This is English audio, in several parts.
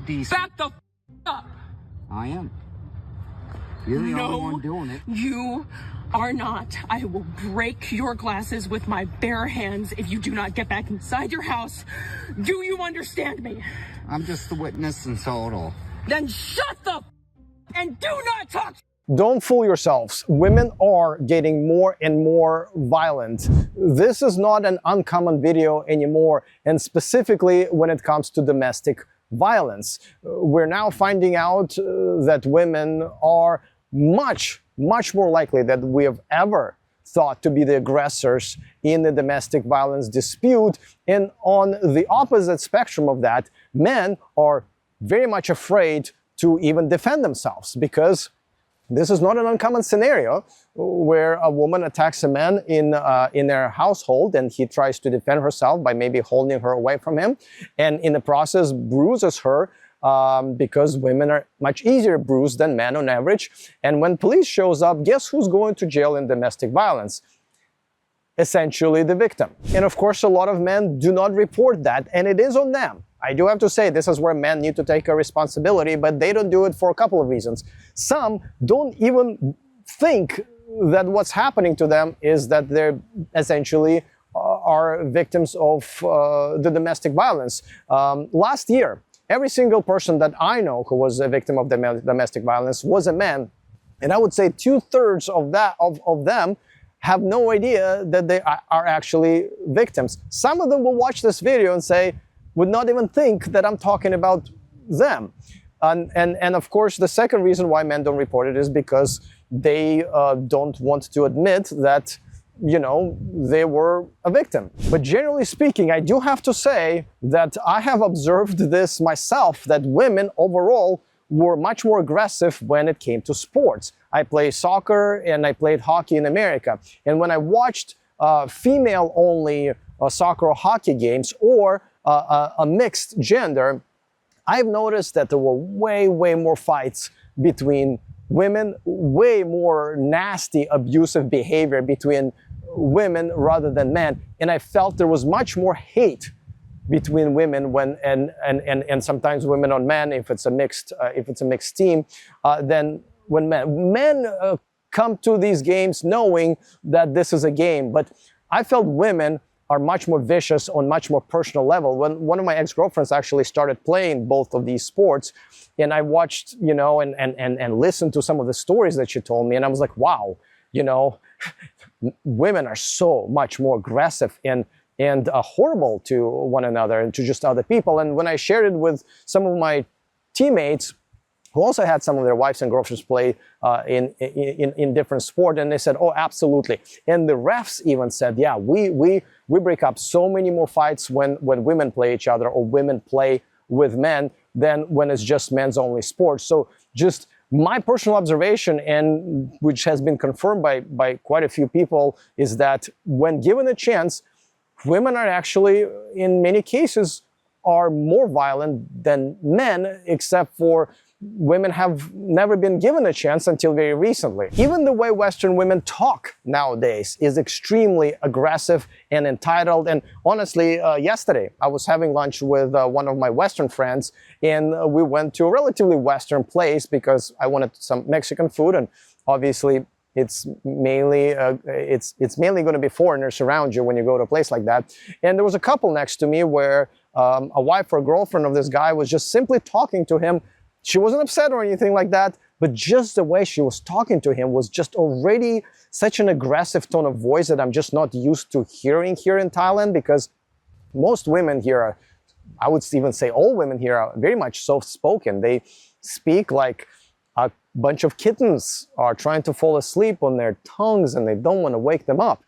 decent. Back the up. I am. You're the only one doing it. You are not. I will break your glasses with my bare hands if you do not get back inside your house. Do you understand me? I'm just the witness and so it'll. Then shut the and do not talk. Don't fool yourselves. Women are getting more and more violent. This is not an uncommon video anymore, and specifically when it comes to domestic violence. We're now finding out that women are much more likely than we have ever thought to be the aggressors in the domestic violence dispute. And on the opposite spectrum of that, men are very much afraid to even defend themselves, because this is not an uncommon scenario where a woman attacks a man in their household, and he tries to defend herself by maybe holding her away from him, and in the process bruises her, because women are much easier bruised than men on average. And when police shows up, guess who's going to jail in domestic violence? Essentially the victim. And of course, a lot of men do not report that, and it is on them. I do have to say, this is where men need to take a responsibility, but they don't do it for a couple of reasons. Some don't even think that what's happening to them is that they're essentially are victims of the domestic violence. Last year, every single person that I know who was a victim of domestic violence was a man. And I would say 2/3 of them have no idea that they are actually victims. Some of them will watch this video and would not even think that I'm talking about them. And of course, the second reason why men don't report it is because they don't want to admit that, you know, they were a victim. But generally speaking, I do have to say that I have observed this myself, that women overall were much more aggressive when it came to sports. I play soccer and I played hockey in America. And when I watched female-only soccer or hockey games, or a mixed gender, I've noticed that there were way more fights between women, way more nasty, abusive behavior between women rather than men. And I felt there was much more hate between women and sometimes women on men if it's a mixed team than when men come to these games knowing that this is a game. But I felt women are much more vicious on much more personal level. When one of my ex-girlfriends actually started playing both of these sports, and I watched, you know, and listened to some of the stories that she told me, and I was like, wow, you know, women are so much more aggressive and horrible to one another and to just other people. And when I shared it with some of my teammates who also had some of their wives and girlfriends play in different sport, and they said, oh, absolutely. And the refs even said, yeah, we break up so many more fights when women play each other or women play with men than when it's just men's only sport. So just my personal observation, and which has been confirmed by quite a few people, is that when given a chance, women are actually, in many cases, are more violent than men, except for women have never been given a chance until very recently. Even the way Western women talk nowadays is extremely aggressive and entitled. And honestly, yesterday I was having lunch with one of my Western friends, and we went to a relatively Western place because I wanted some Mexican food, and obviously it's mainly going to be foreigners around you when you go to a place like that. And there was a couple next to me where a wife or girlfriend of this guy was just simply talking to him. She wasn't upset or anything like that, but just the way she was talking to him was just already such an aggressive tone of voice that I'm just not used to hearing here in Thailand, because most women here are, I would even say all women here, are very much soft-spoken. They speak like a bunch of kittens are trying to fall asleep on their tongues and they don't want to wake them up.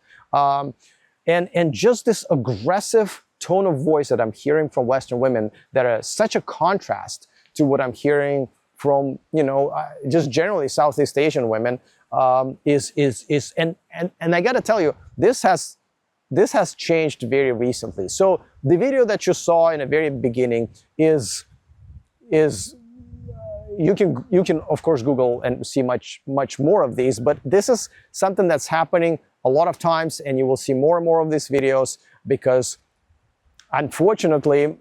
And just this aggressive tone of voice that I'm hearing from Western women that are such a contrast to what I'm hearing from, you know, just generally Southeast Asian women, and I got to tell you, this has changed very recently. So the video that you saw in the very beginning is you can of course Google and see much more of these, but this is something that's happening a lot of times, and you will see more and more of these videos because unfortunately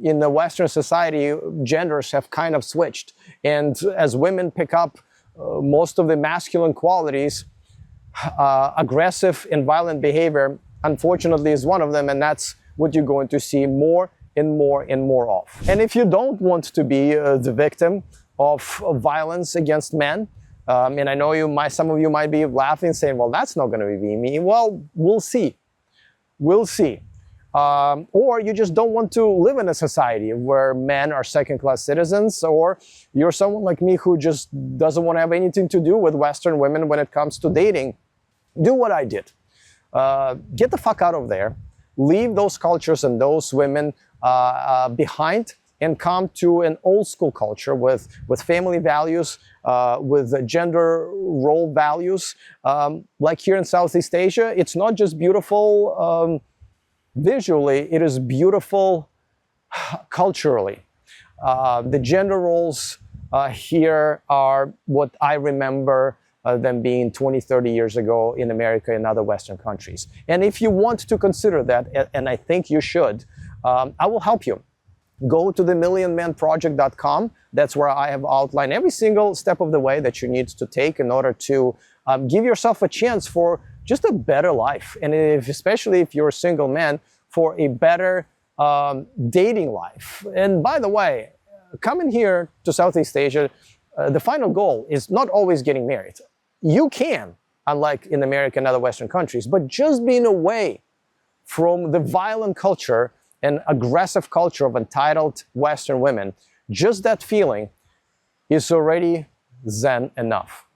in the Western society, genders have kind of switched. And as women pick up most of the masculine qualities, aggressive and violent behavior, unfortunately, is one of them. And that's what you're going to see more and more and more of. And if you don't want to be the victim of violence against men, and I know some of you might be laughing, saying, well, that's not going to be me. Well, we'll see. We'll see. Or you just don't want to live in a society where men are second-class citizens, or you're someone like me who just doesn't want to have anything to do with Western women when it comes to dating. Do what I did. Get the fuck out of there. Leave those cultures and those women behind and come to an old school culture with family values, with gender role values. Like here in Southeast Asia, it's not just beautiful visually, it is beautiful culturally. The gender roles here are what I remember them being 20, 30 years ago in America and other Western countries. And if you want to consider that, and I think you should, I will help you. Go to themillionmanproject.com. That's where I have outlined every single step of the way that you need to take in order to give yourself a chance for just a better life. And especially if you're a single man, for a better dating life. And by the way, coming here to Southeast Asia, the final goal is not always getting married. You can, unlike in America and other Western countries, but just being away from the violent culture and aggressive culture of entitled Western women, just that feeling is already zen enough.